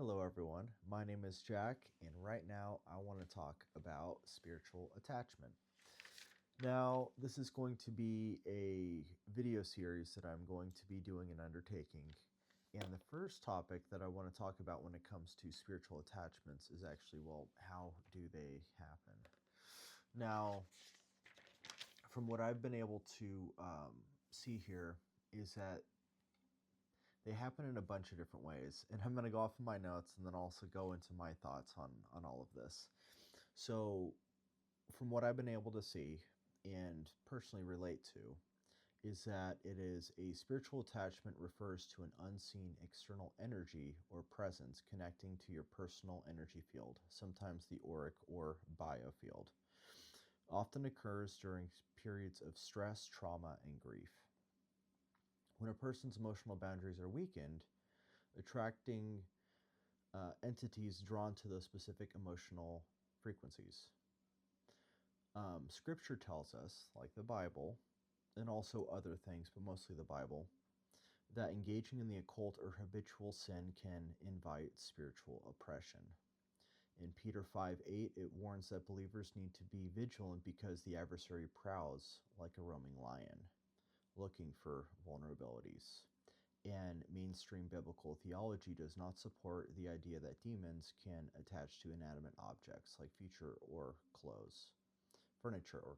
Hello, everyone. My name is Jack, and right now I want to talk about spiritual attachment. Now, this is going to be a video series that I'm going to be doing and undertaking. And the first topic that I want to talk about when it comes to spiritual attachments is actually, well, how do they happen? Now, from what I've been able to see here, is that they happen in a bunch of different ways, and I'm going to go off of my notes and then also go into my thoughts on all of this. So, from what I've been able to see and personally relate to, is that it is a spiritual attachment refers to an unseen external energy or presence connecting to your personal energy field, sometimes the auric or biofield. Often occurs during periods of stress, trauma, and grief. When a person's emotional boundaries are weakened, attracting entities drawn to those specific emotional frequencies. Scripture tells us, like the Bible, and also other things, but mostly the Bible, that engaging in the occult or habitual sin can invite spiritual oppression. In Peter 5:8, it warns that believers need to be vigilant because the adversary prowls like a roaming lion, looking for vulnerabilities. And mainstream biblical theology does not support the idea that demons can attach to inanimate objects like furniture or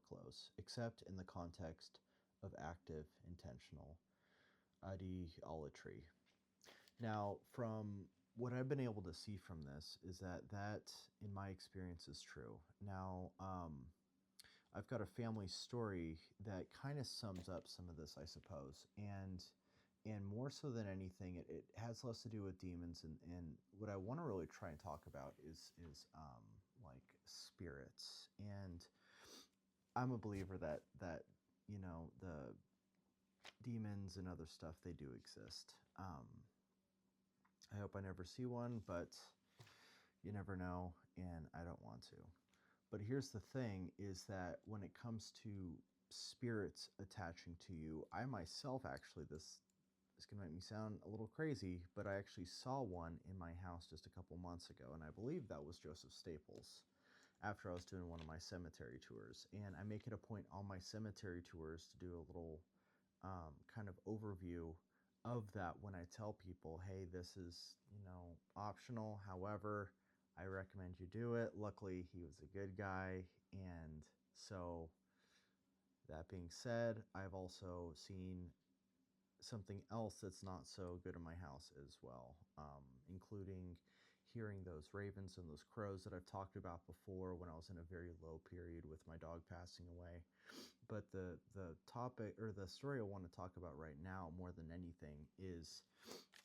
clothes, except in the context of active, intentional idolatry. Now, from what I've been able to see from this is that in my experience is true. Now, I've got a family story that kind of sums up some of this, I suppose, and more so than anything, it has less to do with demons, and what I want to really try and talk about is like spirits, and I'm a believer that the demons and other stuff, they do exist. I hope I never see one, but you never know, and I don't want to. But here's the thing, is that when it comes to spirits attaching to you, I myself actually, this is going to make me sound a little crazy, but I actually saw one in my house just a couple months ago, and I believe that was Joseph Staples after I was doing one of my cemetery tours. And I make it a point on my cemetery tours to do a little kind of overview of that when I tell people, hey, this is, optional. However, I recommend you do it. Luckily, he was a good guy. And so, that being said, I've also seen something else that's not so good in my house as well, including hearing those ravens and those crows that I've talked about before when I was in a very low period with my dog passing away. But the topic or the story I want to talk about right now, more than anything, is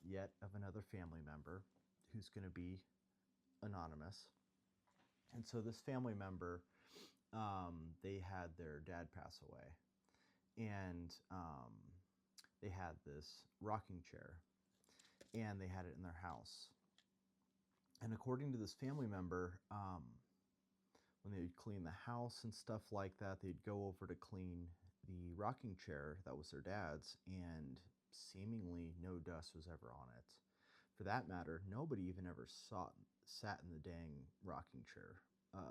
yet of another family member who's going to be anonymous. And so this family member, they had their dad pass away, and they had this rocking chair, and they had it in their house. And according to this family member, when they would clean the house and stuff like that, they'd go over to clean the rocking chair that was their dad's, and seemingly no dust was ever on it. For that matter, nobody even ever sat in the dang rocking chair.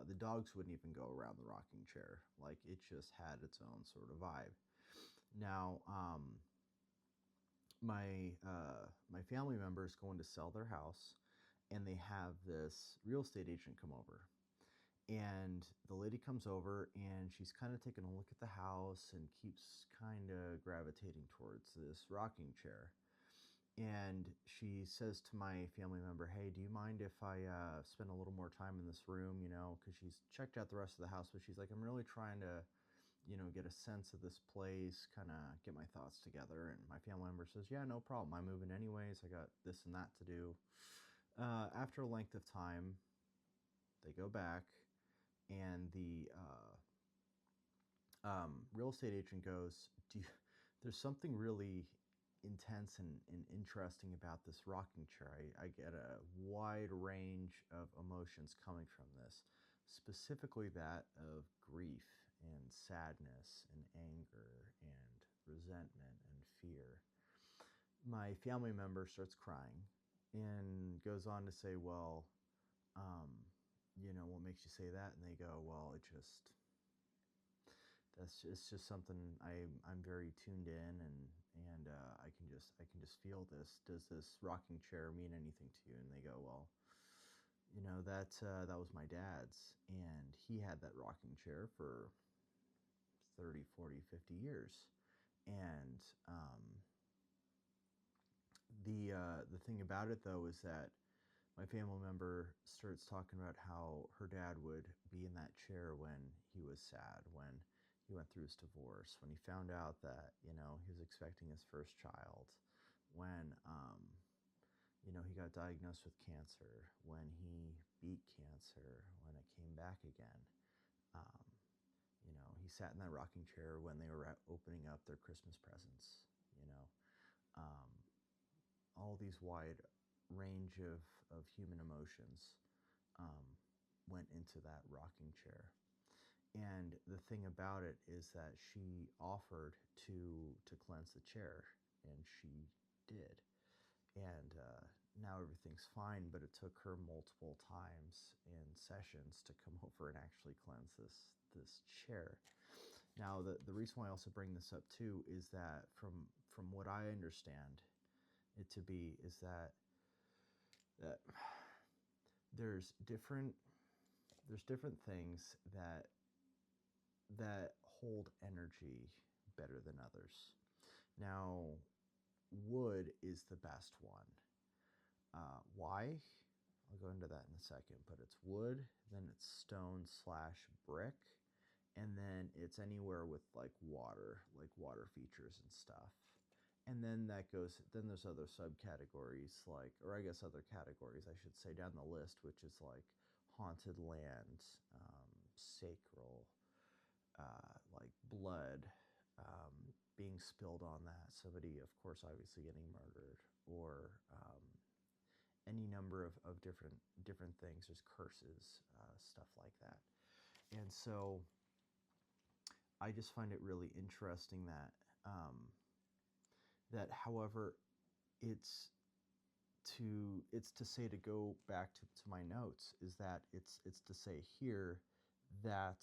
The dogs wouldn't even go around the rocking chair. Like, it just had its own sort of vibe. Now, my family member is going to sell their house, and they have this real estate agent come over. And the lady comes over, and she's kind of taking a look at the house and keeps kind of gravitating towards this rocking chair. And she says to my family member, hey, do you mind if I spend a little more time in this room, because she's checked out the rest of the house, but she's like, I'm really trying to get a sense of this place, kind of get my thoughts together. And my family member says, yeah, no problem. I'm moving anyways. I got this and that to do. After a length of time, they go back, and the real estate agent goes, there's something really intense and interesting about this rocking chair. I get a wide range of emotions coming from this, specifically that of grief and sadness and anger and resentment and fear. My family member starts crying, and goes on to say, well, um, what makes you say that? And they go, well, it's just something I'm very tuned in, and I can just feel this. Does this rocking chair mean anything to you? And they go, well, that was my dad's, and he had that rocking chair for 30, 40, 50 years. And the thing about it though is that my family member starts talking about how her dad would be in that chair when he was sad, when he went through his divorce, when he found out that he was expecting his first child, when he got diagnosed with cancer, when he beat cancer, when it came back again. Um, he sat in that rocking chair when they were opening up their Christmas presents. You know, um, all these wide range of human emotions um, went into that rocking chair. And the thing about it is that she offered to cleanse the chair, and she did. And now everything's fine, but it took her multiple times in sessions to come over and actually cleanse this chair. Now, the reason why I also bring this up too is that from what I understand it to be is that there's different things that hold energy better than others. Now, wood is the best one. Why? I'll go into that in a second, but it's wood, then it's stone slash brick, and then it's anywhere with like water features and stuff. And then then there's other subcategories, like, or I guess other categories, I should say, down the list, which is like haunted land, sacral, like blood being spilled on that. Somebody, of course, obviously getting murdered, or any number of different things. There's curses, stuff like that. And so I just find it really interesting that however it's it's to say, to go back to my notes, is that it's to say here that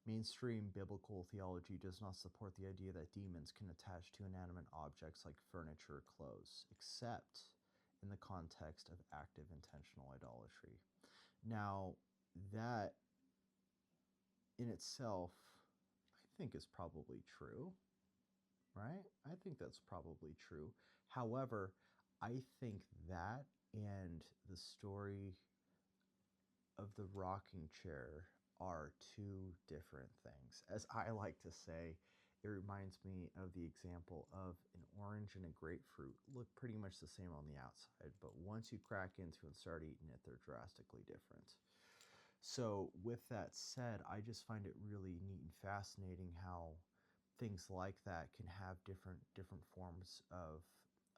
mainstream biblical theology does not support the idea that demons can attach to inanimate objects like furniture or clothes, except in the context of active intentional idolatry. Now, that in itself, I think is probably true, right? I think that's probably true. However, I think that and the story of the rocking chair are two different things. As I like to say, it reminds me of the example of an orange and a grapefruit look pretty much the same on the outside, but once you crack into and start eating it, they're drastically different. So, with that said, I just find it really neat and fascinating how things like that can have different forms of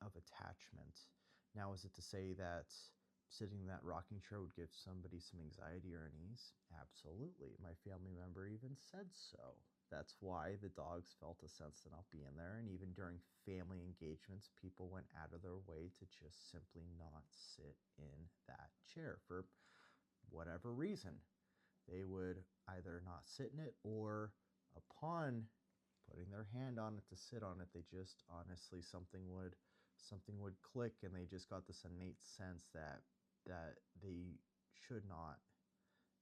attachment. Now, is it to say that sitting in that rocking chair would give somebody some anxiety or unease? Absolutely. My family member even said so. That's why the dogs felt a sense to not be in there. And even during family engagements, people went out of their way to just simply not sit in that chair for whatever reason. They would either not sit in it, or upon putting their hand on it to sit on it, they just honestly something would click, and they just got this innate sense that they should not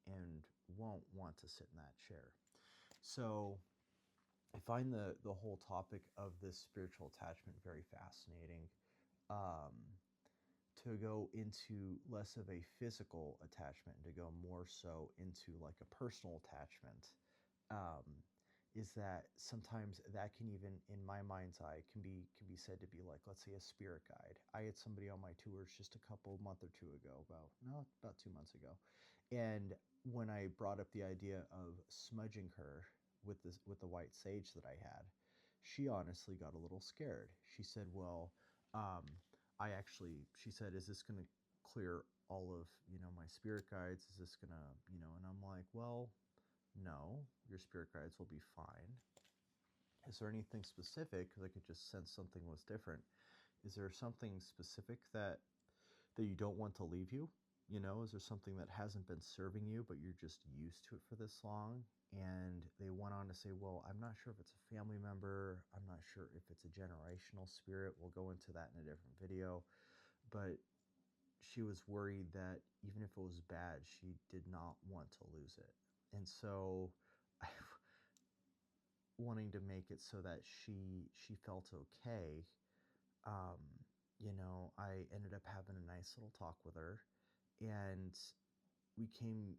and won't want to sit in that chair. So I find the whole topic of this spiritual attachment very fascinating. Um, to go into less of a physical attachment and to go more so into like a personal attachment, um, is that sometimes that can, even in my mind's eye, can be said to be like, let's say, a spirit guide. I had somebody on my tours just a month or two ago, about 2 months ago, and when I brought up the idea of smudging her with the white sage that I had, she honestly got a little scared. She said, well, um, she said, is this going to clear all of, my spirit guides? Is this going to, and I'm like, well, no, your spirit guides will be fine. Is there anything specific? Because I could just sense something was different. Is there something specific that you don't want to leave you? You know, is there something that hasn't been serving you, but you're just used to it for this long? And they went on to say, well, I'm not sure if it's a family member. I'm not sure if it's a generational spirit. We'll go into that in a different video. But she was worried that even if it was bad, she did not want to lose it. And so, wanting to make it so that she felt okay, um, I ended up having a nice little talk with her, and we came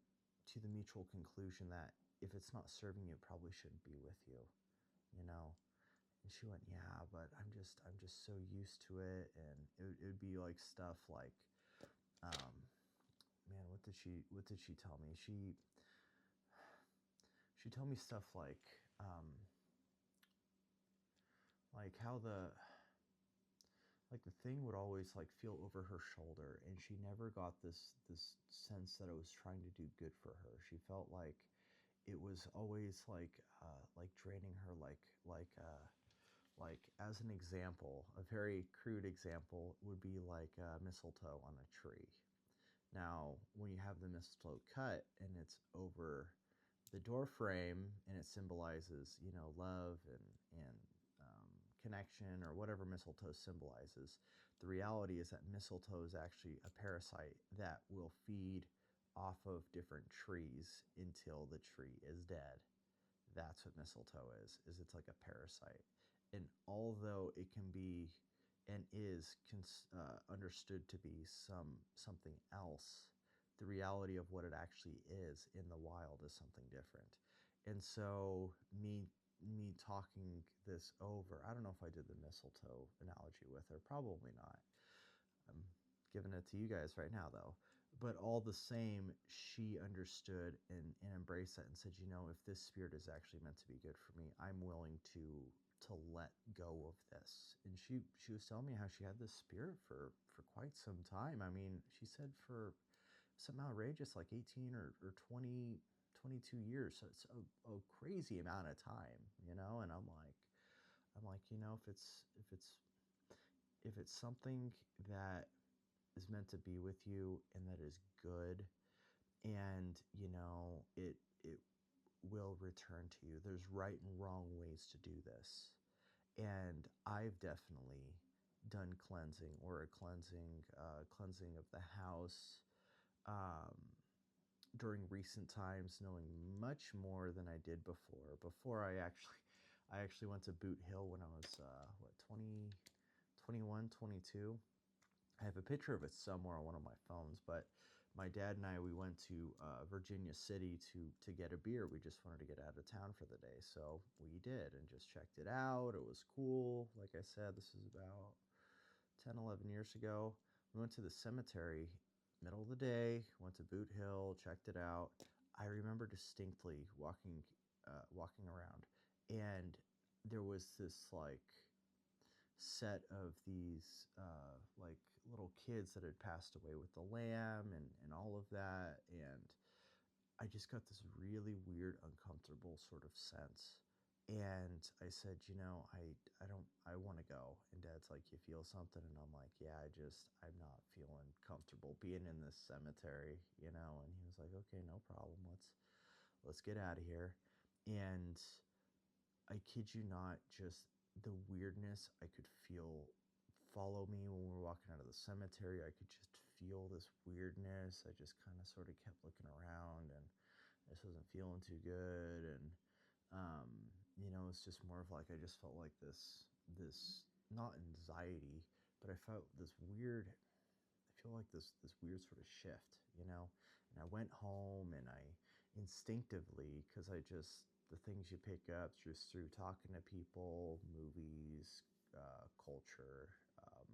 to the mutual conclusion that if it's not serving you, it probably shouldn't be with you, you know. And she went, yeah, but I'm just so used to it, and it would be like stuff like, um, man, what did she tell me? She told me stuff um, like how the thing would always like feel over her shoulder, and she never got this sense that it was trying to do good for her. She felt like it was always like draining her, like as an example, a very crude example would be like mistletoe on a tree. Now, when you have the mistletoe cut and it's over the door frame and it symbolizes, love and connection or whatever mistletoe symbolizes, the reality is that mistletoe is actually a parasite that will feed off of different trees until the tree is dead. That's what mistletoe is it's like a parasite. And although it can be and is understood to be something else, the reality of what it actually is in the wild is something different. And so me talking this over, I don't know if I did the mistletoe analogy with her, probably not. I'm giving it to you guys right now, though. But all the same, she understood and embraced that and said, if this spirit is actually meant to be good for me, I'm willing to let go of this. And she was telling me how she had this spirit for quite some time. I mean, she said for something outrageous like 18 or 20, 22 years. So it's a crazy amount of time, and I'm like, if it's something that is meant to be with you and that is good, and it will return to you. There's right and wrong ways to do this, and I've definitely done cleansing or a cleansing of the house, um, during recent times, knowing much more than I did before. I actually went to Boot Hill when I was 20, 21, 22. I have a picture of it somewhere on one of my phones, but my dad and I, we went to Virginia City to get a beer. We just wanted to get out of town for the day, so we did and just checked it out. It was cool. Like I said, this is about 10, 11 years ago. We went to the cemetery, middle of the day, went to Boot Hill, checked it out. I remember distinctly walking around, and there was this like set of these like little kids that had passed away with the lamb and all of that, and I just got this really weird, uncomfortable sort of sense. And I said, I don't, I want to go. And Dad's like, you feel something? And I'm like, yeah, I'm not feeling comfortable being in this cemetery, And he was like, okay, no problem. Let's get out of here. And I kid you not, just the weirdness I could feel follow me when we were walking out of the cemetery. I could just feel this weirdness. I just kind of sort of kept looking around, and this wasn't feeling too good. And um, it's just more of like I just felt like this not anxiety, but I felt this weird. I feel like this weird sort of shift. And I went home, and I instinctively, because the things you pick up just through talking to people, movies, culture, um,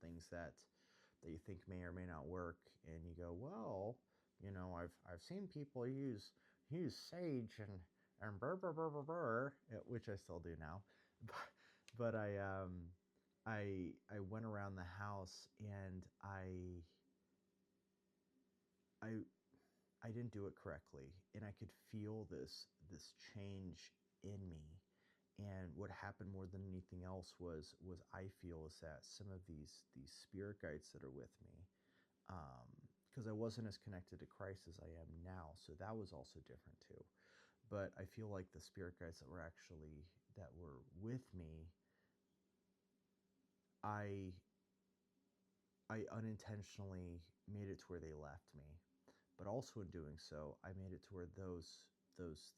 things that you think may or may not work, and you go, well, I've seen people use sage and burr burr burr burr burr, which I still do now, but I went around the house, and I I didn't do it correctly, and I could feel this change in me, And what happened more than anything else was I feel is that some of these spirit guides that are with me, because I wasn't as connected to Christ as I am now, so that was also different too. But I feel like the spirit guides that were with me, I I unintentionally made it to where they left me. But also in doing so, I made it to where those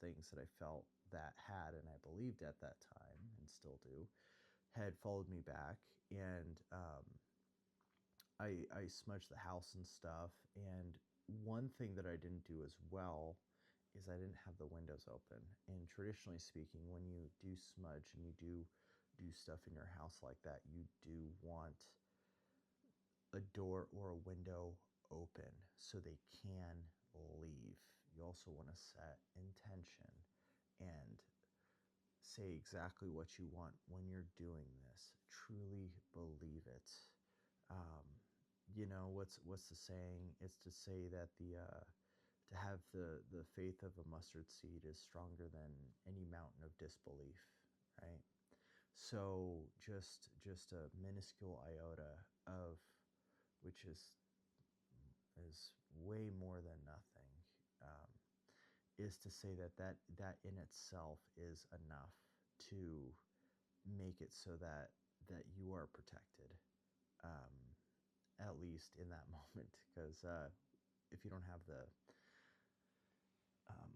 things that I felt that had and I believed at that time and still do had followed me back, and I smudged the house and stuff. And one thing that I didn't do as well is I didn't have the windows open. And traditionally speaking, when you do smudge and you do stuff in your house like that, you do want a door or a window open so they can leave. You also want to set intention and say exactly what you want when you're doing this. Truly believe it. Um, what's the saying? It's to say that the to have the faith of a mustard seed is stronger than any mountain of disbelief, right? So just a minuscule iota of, which is way more than nothing, um, is to say that in itself is enough to make it so that you are protected, um, at least in that moment. Because if you don't have the um,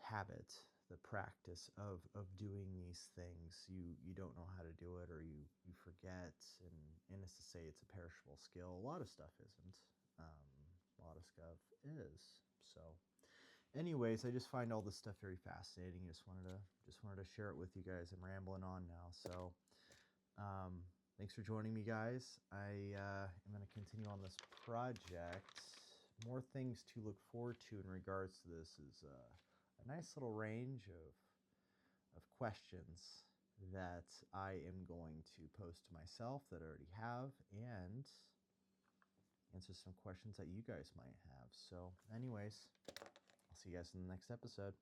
habit, the practice of doing these things, you don't know how to do it, or you forget. And it's to say it's a perishable skill. A lot of stuff isn't. A lot of stuff is. So, anyways, I just find all this stuff very fascinating. Just wanted to share it with you guys. I'm rambling on now, so um, thanks for joining me, guys. I am going to continue on this project. More things to look forward to in regards to this is a nice little range of questions that I am going to post to myself that I already have, and answer some questions that you guys might have. So, anyways, I'll see you guys in the next episode.